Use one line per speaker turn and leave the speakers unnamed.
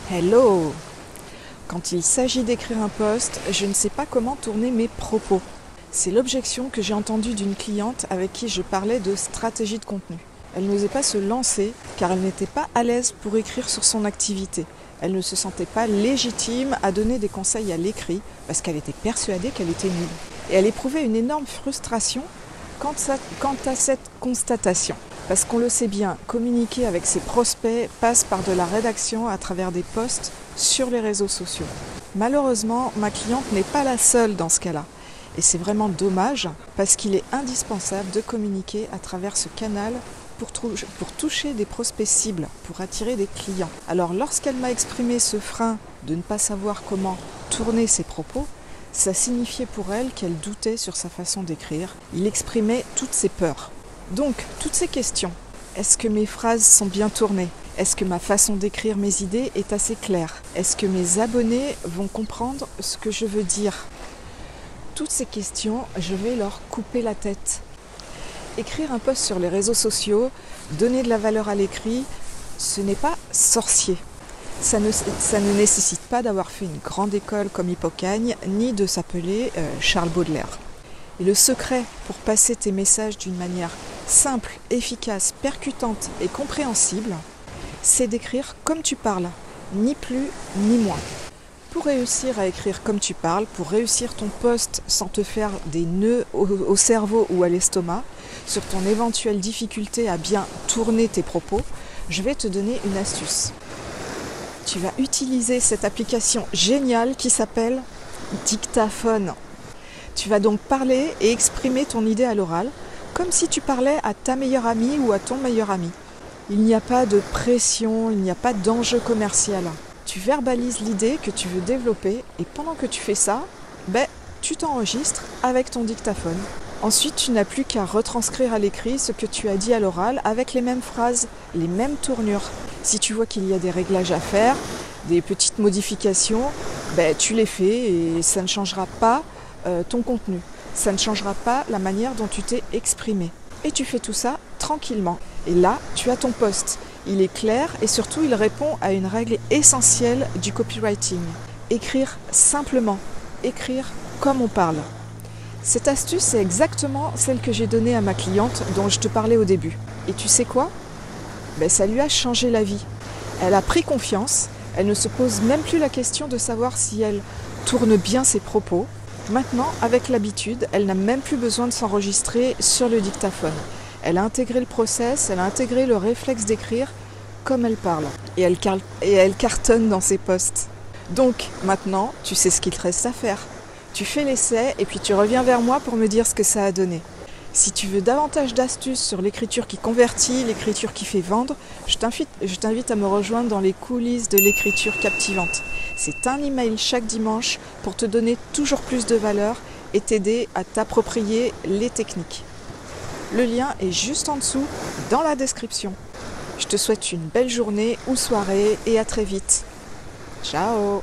Hello! Quand il s'agit d'écrire un post, je ne sais pas comment tourner mes propos. C'est l'objection que j'ai entendue d'une cliente avec qui je parlais de stratégie de contenu. Elle n'osait pas se lancer car elle n'était pas à l'aise pour écrire sur son activité. Elle ne se sentait pas légitime à donner des conseils à l'écrit parce qu'elle était persuadée qu'elle était nulle. Et elle éprouvait une énorme frustration quant à cette constatation. Parce qu'on le sait bien, communiquer avec ses prospects passe par de la rédaction à travers des posts sur les réseaux sociaux. Malheureusement, ma cliente n'est pas la seule dans ce cas-là. Et c'est vraiment dommage parce qu'il est indispensable de communiquer à travers ce canal pour toucher des prospects cibles, pour attirer des clients. Alors lorsqu'elle m'a exprimé ce frein de ne pas savoir comment tourner ses propos, ça signifiait pour elle qu'elle doutait sur sa façon d'écrire. Il exprimait toutes ses peurs. Donc, toutes ces questions. Est-ce que mes phrases sont bien tournées? Est-ce que ma façon d'écrire mes idées est assez claire? Est-ce que mes abonnés vont comprendre ce que je veux dire? Toutes ces questions, je vais leur couper la tête. Écrire un post sur les réseaux sociaux, donner de la valeur à l'écrit, ce n'est pas sorcier. Ça ne nécessite pas d'avoir fait une grande école comme Hippocagne, ni de s'appeler Charles Baudelaire. Et le secret pour passer tes messages d'une manière simple, efficace, percutante et compréhensible, c'est d'écrire comme tu parles, ni plus ni moins. Pour réussir à écrire comme tu parles, pour réussir ton post sans te faire des nœuds au cerveau ou à l'estomac, sur ton éventuelle difficulté à bien tourner tes propos, je vais te donner une astuce. Tu vas utiliser cette application géniale qui s'appelle Dictaphone. Tu vas donc parler et exprimer ton idée à l'oral, comme si tu parlais à ta meilleure amie ou à ton meilleur ami. Il n'y a pas de pression, il n'y a pas d'enjeu commercial. Tu verbalises l'idée que tu veux développer et pendant que tu fais ça, tu t'enregistres avec ton dictaphone. Ensuite, tu n'as plus qu'à retranscrire à l'écrit ce que tu as dit à l'oral avec les mêmes phrases, les mêmes tournures. Si tu vois qu'il y a des réglages à faire, des petites modifications, tu les fais et ça ne changera pas ton contenu. Ça ne changera pas la manière dont tu t'es exprimé. Et tu fais tout ça tranquillement. Et là, tu as ton post. Il est clair et surtout, il répond à une règle essentielle du copywriting. Écrire simplement. Écrire comme on parle. Cette astuce, c'est exactement celle que j'ai donnée à ma cliente dont je te parlais au début. Et tu sais quoi? Ça lui a changé la vie. Elle a pris confiance. Elle ne se pose même plus la question de savoir si elle tourne bien ses propos. Maintenant, avec l'habitude, elle n'a même plus besoin de s'enregistrer sur le dictaphone. Elle a intégré le process, elle a intégré le réflexe d'écrire comme elle parle. Et elle cartonne dans ses posts. Donc, maintenant, tu sais ce qu'il te reste à faire. Tu fais l'essai et puis tu reviens vers moi pour me dire ce que ça a donné. Si tu veux davantage d'astuces sur l'écriture qui convertit, l'écriture qui fait vendre, je t'invite à me rejoindre dans les coulisses de l'écriture captivante. C'est un email chaque dimanche pour te donner toujours plus de valeur et t'aider à t'approprier les techniques. Le lien est juste en dessous, dans la description. Je te souhaite une belle journée ou soirée et à très vite. Ciao!